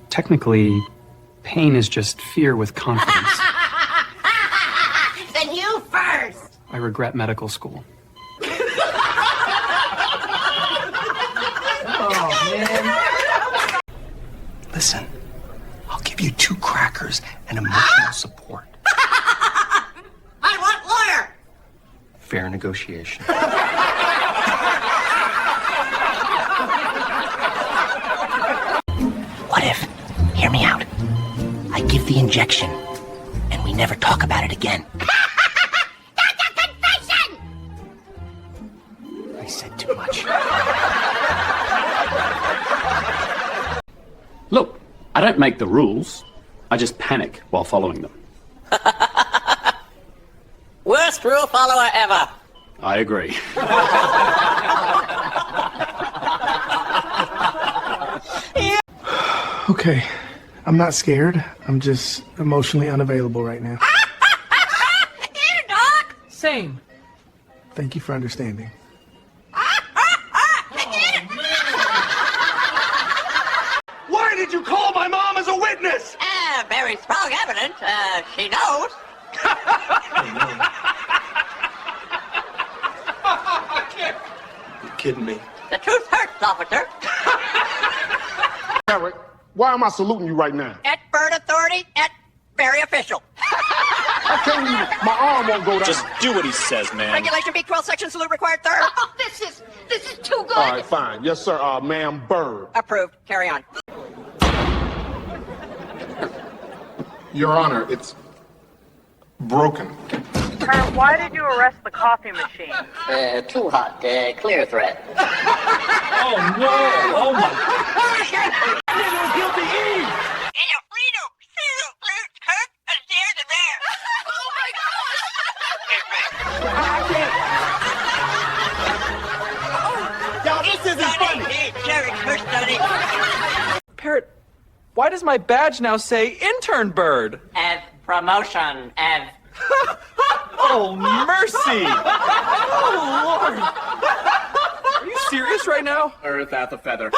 Technically, pain is just fear with confidence. Then you first! I regret medical school. Oh, man. Listen, I'll give you 2 crackers and emotional support. I want lawyer! Fair negotiation. What if, hear me out, I give the injection and we never talk about it again? That's a confession! I said too much. Look, I don't make the rules. I just panic while following them. Worst rule follower ever. I agree. Okay, I'm not scared. I'm just emotionally unavailable right now. Here, Doc! Same. Thank you for understanding. Why did you call my mom as a witness? Very strong evidence. She knows. You're kidding me. The truth hurts, officer. Parrot, why am I saluting you right now? At bird authority, at very official. I tell you, my arm won't go down. Just do what he says, man. Regulation B12 section salute required third. Oh, this is too good. All right, fine. Yes, sir. Ma'am, Bird. Approved. Carry on. Your Honor, it's broken. Why did you arrest the coffee machine? Too hot. Clear threat. Oh, no. Oh, my. Guilty Eve. Y'all, this isn't funny. Parrot, why does my badge now say intern bird? Promotion. Oh, mercy! Oh, Lord! Are you serious right now? Earth hath a feather.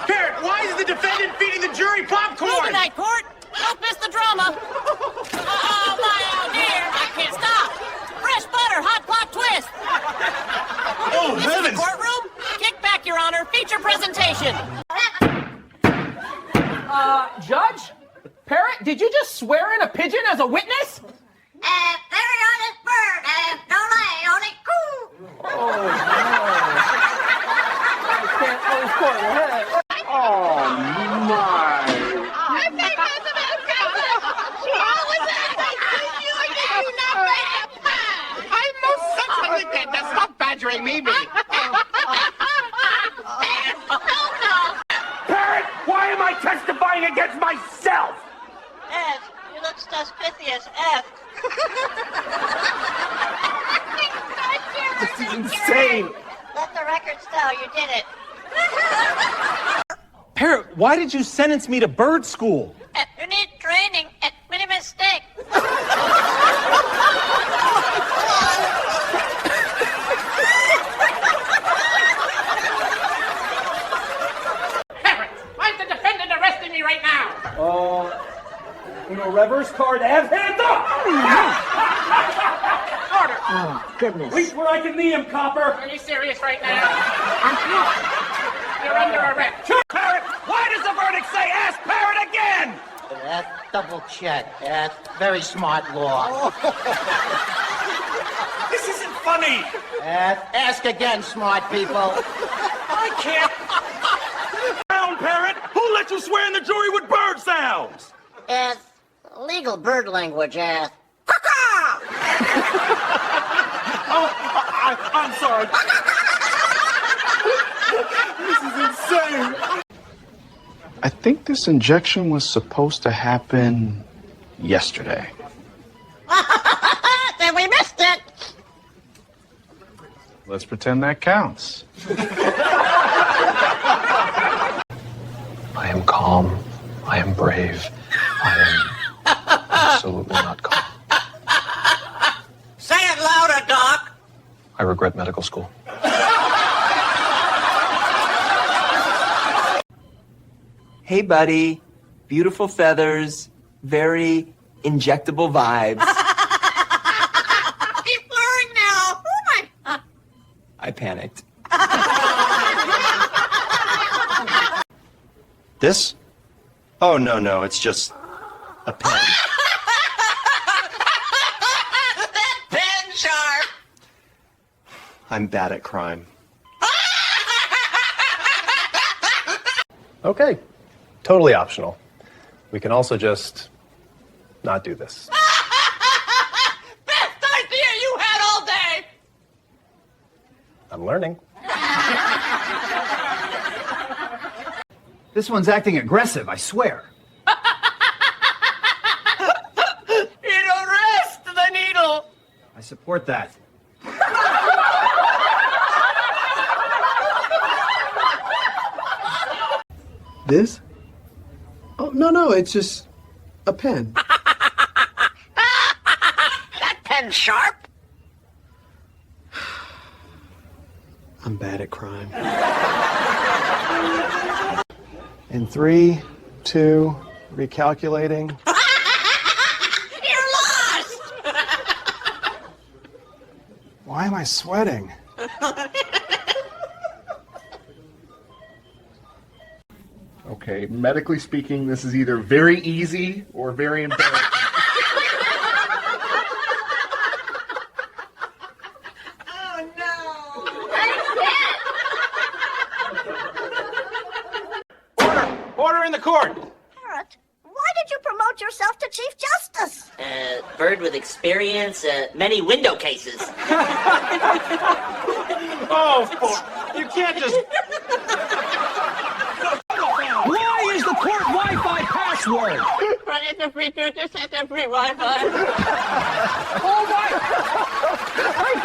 Parrot, why is the defendant feeding the jury popcorn? Good night, court. Don't miss the drama. Oh, my dear. I can't stop. Fresh butter, hot pot twist. Oh, This is the courtroom. Kick back, Your Honor. Feature presentation. Judge? Parrot, did you just swear in a pigeon as a witness? Very honest bird. No lie, only coo. Oh, my. I most certainly did. Now stop badgering me. Parrot, why am I testifying against myself? F. You look suspicious. F. This is insane. Let the record show you did it. Parrot, why did you sentence me to bird school? You need training at many mistake. Parrot, why is the defendant arresting me right now? Reverse card, F, hands up! Order. Oh, goodness. Reach where I can knee him, copper. Are you serious right now? You're under arrest. Parrot, why does the verdict say ask Parrot again? Double check. Very smart law. This isn't funny. Ask again, smart people. I can't. Down, Parrot. Who let you swear in the jury with bird sounds? Legal bird language. I'm sorry. This is insane. I think this injection was supposed to happen yesterday. Then we missed it. Let's pretend that counts. I am calm. I am brave. I am absolutely not calm. Say it louder, Doc. I regret medical school. Hey, buddy. Beautiful feathers. Very injectable vibes. He's blurring now. Oh my. I panicked. This? Oh, no, it's just a pen. That pen sharp. I'm bad at crime. Okay, totally optional. We can also just not do this. Best idea you had all day. I'm learning. This one's acting aggressive, I swear. It'll rest the needle. I support that. This? Oh, no, it's just a pen. That pen sharp. I'm bad at crime. In 3, 2, recalculating. You're lost. Why am I sweating? Okay, medically speaking, this is either very easy or very embarrassing. Oh no. Order in the court. Parrot, why did you promote yourself to Chief Justice? Bird with experience, many window cases. Oh, you can't just... Why is the court Wi-Fi password? Run into free future, set them free Wi-Fi. Oh my!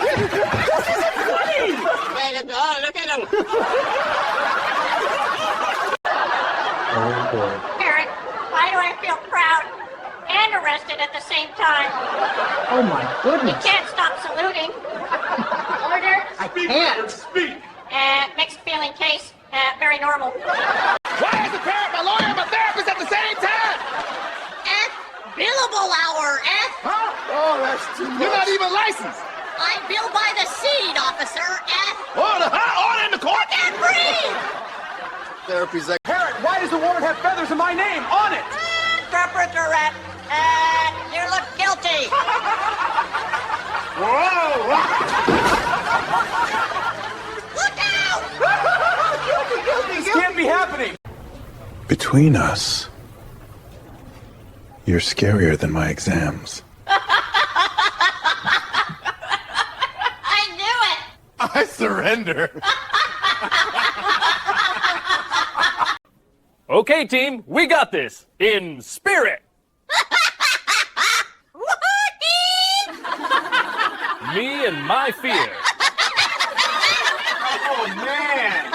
This isn't funny! Oh, look at him. Oh boy. Parrot, why do I feel proud and arrested at the same time? Oh my You goodness. can't stop saluting. Order. I can't. Speak! Mixed feeling case. Very normal. Why is the parrot my lawyer and my therapist at the same time? Billable hour, Oh, that's too much. You're not even licensed. I bill by the seed, officer, Order in the court. Can't breathe. Therapy's like... Parrot, why does the warrant have feathers in my name on it? Interpreter, you look guilty. Whoa! Look out! This can't be happening. Between us, you're scarier than my exams. I knew it. I surrender. Okay, team, we got this. In spirit. Me and my fear. Oh man!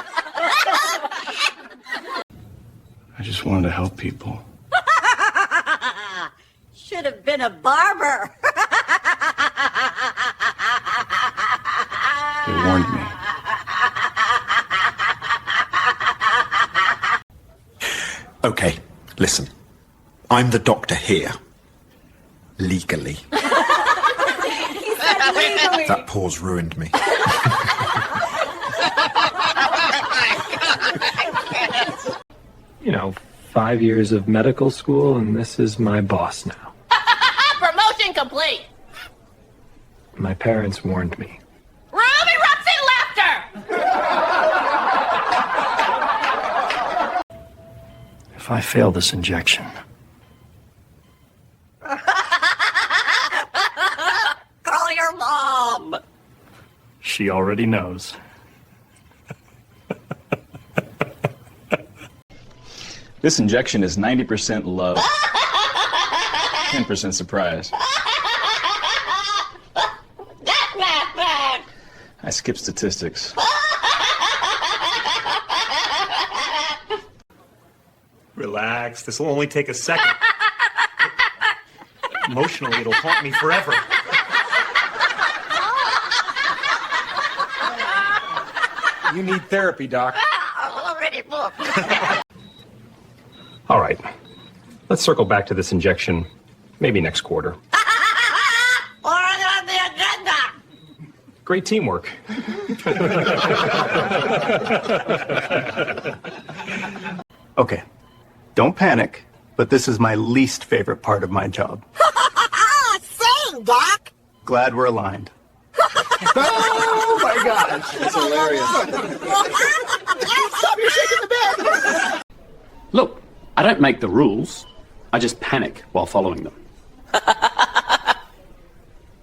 I just wanted to help people. Should have been a barber. They warned me. Okay, listen. I'm the doctor here. Legally. That pause ruined me. You know, 5 years of medical school, and this is my boss now. Promotion complete. My parents warned me. Room erupts in laughter. If I fail this injection, Call your mom. she already knows. This injection is 90% love, 10% surprise. That laugh back. I skip statistics. Relax, this will only take a second. Emotionally, it'll haunt me forever. You need therapy, Doc. Already booked. All right. Let's circle back to this injection maybe next quarter. Or on the agenda. Great teamwork. Okay, don't panic, but this is my least favorite part of my job. Same, Doc. Glad we're aligned. Oh my gosh. That's hilarious. Stop, you're shaking the bed. Look, I don't make the rules. I just panic while following them.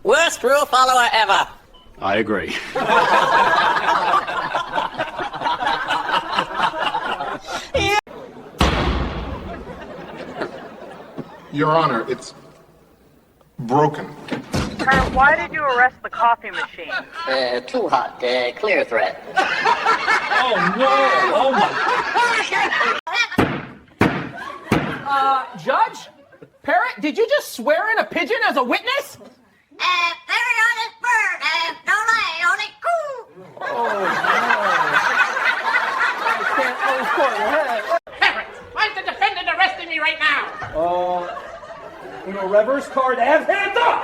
Worst rule follower ever. I agree. Your Honor, it's broken. Parrot, why did you arrest the coffee machine? Too hot. Clear threat. Oh no! Oh my. Judge? Parrot, did you just swear in a pigeon as a witness? Very honest bird. No lie, only coo. Parrot, why is the defendant arresting me right now? Reverse card, Ev, hands up!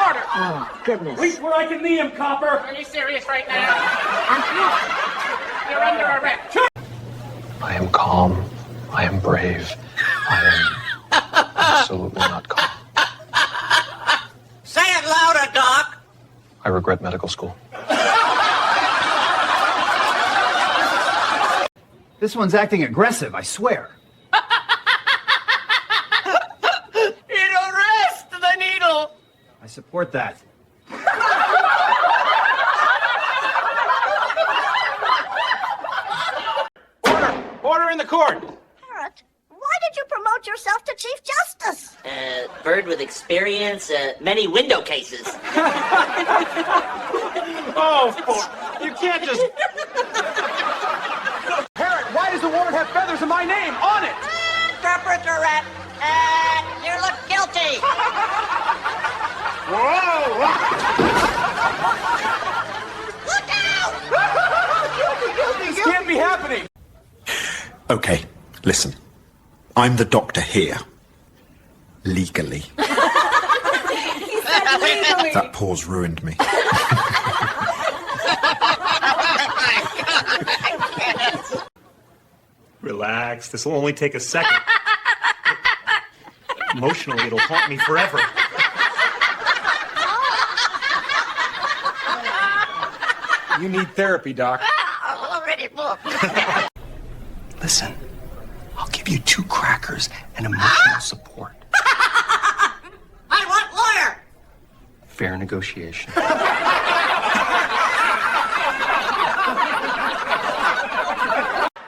Order. Oh, goodness. Reach where I can knee him, copper! Are you serious right now? You're under arrest. I am calm. I am brave. I am absolutely not calm. Say it louder, Doc. I regret medical school. This one's acting aggressive, I swear. It arrests the needle. I support that. Order in the court! Parrot, why did you promote yourself to Chief Justice? Bird with experience, many window cases. Oh, you can't just... Parrot, why does the warrant have feathers in my name on it? Interpreter rat. You look guilty. Whoa! Look out! This can't be happening! Okay, listen. I'm the doctor here. Legally. That pause ruined me. Relax. This will only take a second. Emotionally, it'll haunt me forever. You need therapy, Doc. Already booked. Listen, I'll give you 2 crackers and emotional support. I want lawyer. Fair negotiation.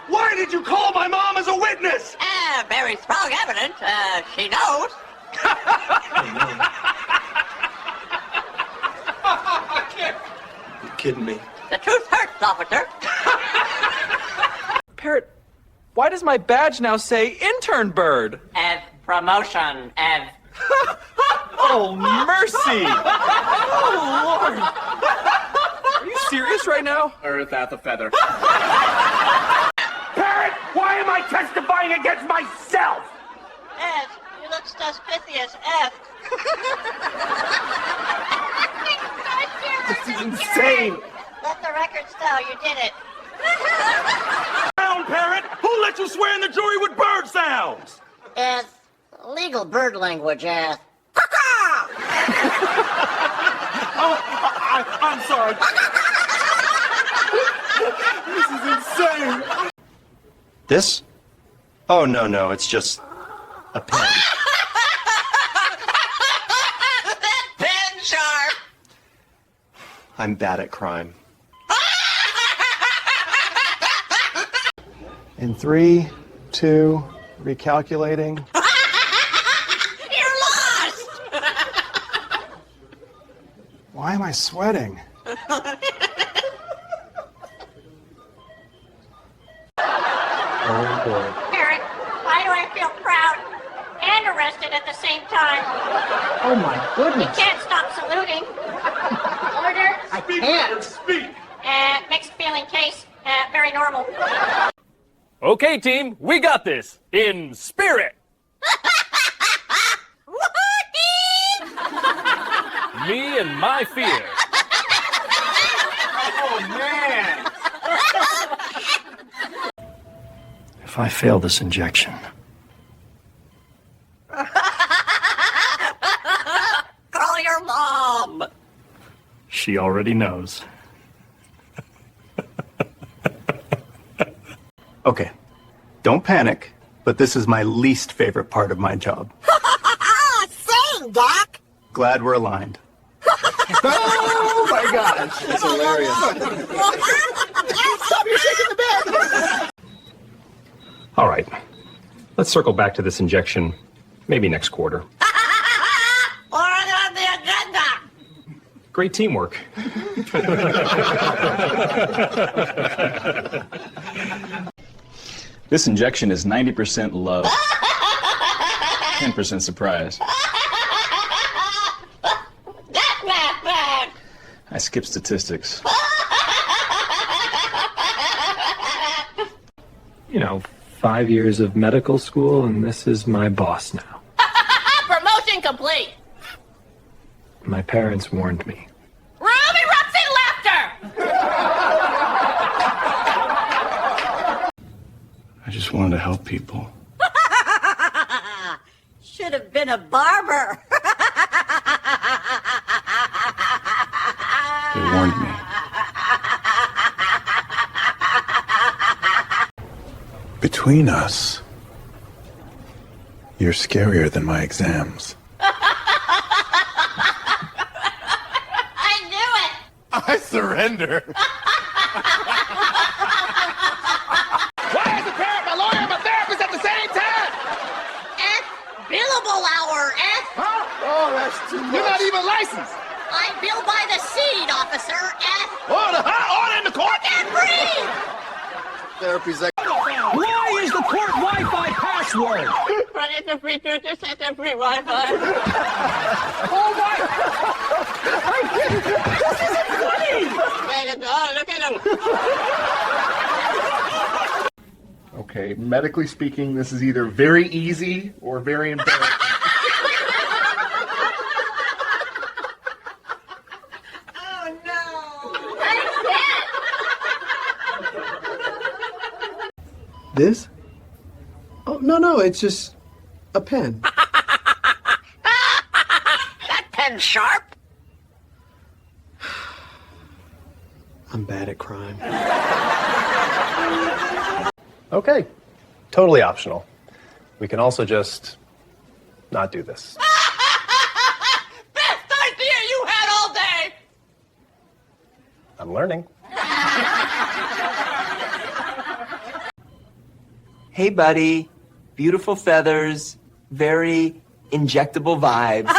Why did you call my mom as a witness? Very strong evidence. She knows. You kidding me? The truth hurts, officer. Parrot, why does my badge now say intern bird? Ev, promotion, Ev. Oh, mercy! Oh, Lord! Are you serious right now? Earth hath a feather. Parrot, why am I testifying against myself? Ev, you look suspicious, Ev. This is insane. Let the records tell you did it. Down, Parrot! Who let you swear in the jury with bird sounds? Legal bird language, I'm sorry. This is insane. This? Oh, no, it's just a pen. That pen sharp. I'm bad at crime. In 3, 2, recalculating. You're lost. Why am I sweating? Oh boy. Parrot, why do I feel proud and arrested at the same time? Oh my You goodness. can't stop saluting. Order. I can't. Speak. Mixed feeling case. Very normal. Okay, team, we got this. In spirit. Me and my fear. Oh, man. If I fail this injection, Call your mom. she already knows. Okay, don't panic, but this is my least favorite part of my job. Same, Doc. Glad we're aligned. Oh, my gosh. That's hilarious. Stop, you're shaking the bed. All right. Let's circle back to this injection maybe next quarter. Or on the agenda. Great teamwork. This injection is 90% love, 10% surprise. I skip statistics. You know, 5 years of medical school, and this is my boss now. Promotion complete. My parents warned me. Room erupts in laughter. I just wanted to help people. Should have been a barber. They warned me. Between us, you're scarier than my exams. I knew it. I surrender. Why is a parent my lawyer and my therapist at the same time? Billable hour, Huh? Oh, that's too much. You're not even licensed. I bill by the seed, officer. Order, huh? Order in the court. Can't breathe. Therapy's like. Why is the court Wi-Fi password? Run into free future, set them free Wi-Fi. Oh my! This isn't funny! Look at him. Okay, medically speaking, this is either very easy or very embarrassing. Oh no! This? Oh, no, it's just a pen. That pen's sharp. I'm bad at crime. Okay, totally optional. We can also just not do this. Best idea you had all day. I'm learning. Hey, buddy. Beautiful feathers. Very injectable vibes.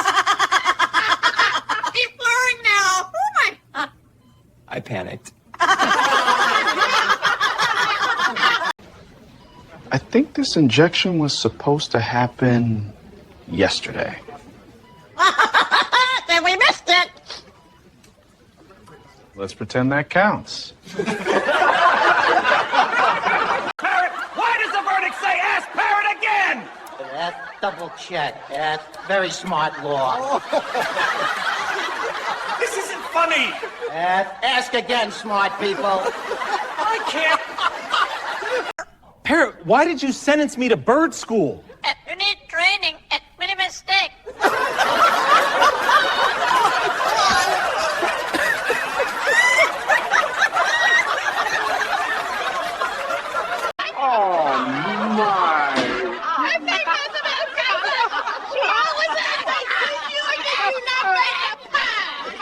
Keep blurring now. Oh my. I panicked. I think this injection was supposed to happen yesterday. Then we missed it. Let's pretend that counts. Parrot, why does the verdict say ask Parrot again? That's double check. That's very smart law. This isn't funny. Ask again, smart people. I can't. Parrot, why did you sentence me to bird school? You need training. Many mistake.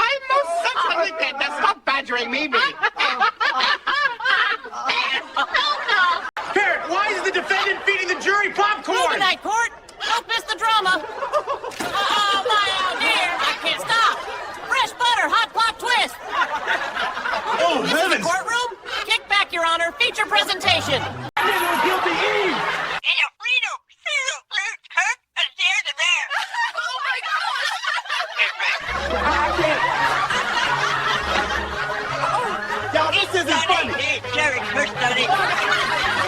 I most certainly did. Now stop badgering me. Parrot, why is the defendant feeding the jury popcorn? Overnight court. Don't miss the drama. Oh, my, oh dear. I can't stop. Fresh butter, hot plot twist. Oh, This is the courtroom. Kick back, Your Honor. Feature presentation. Guilty Eve. Y'all, this isn't funny. Jerry, first study.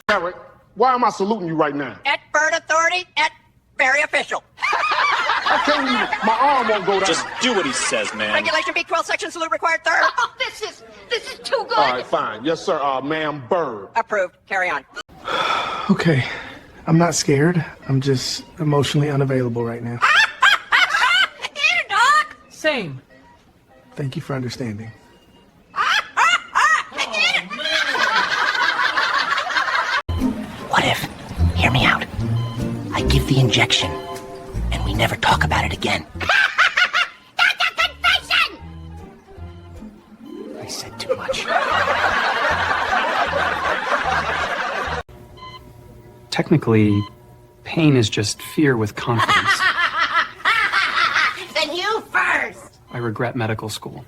Parrot, Why am I saluting you right now? At bird authority, at very official. I can't even, my arm won't go down. Just do what he says, man. Regulation B12 section salute required third. Oh, this is too good. All right, fine. Yes, sir. Ma'am, bird. Approved. Carry on. Okay. I'm not scared. I'm just emotionally unavailable right now. Here, Doc. Same. Thank you for understanding. What if, hear me out, I give the injection and we never talk about it again? That's a confession. I said too much. Technically, pain is just fear with confidence. Then you first. I regret medical school.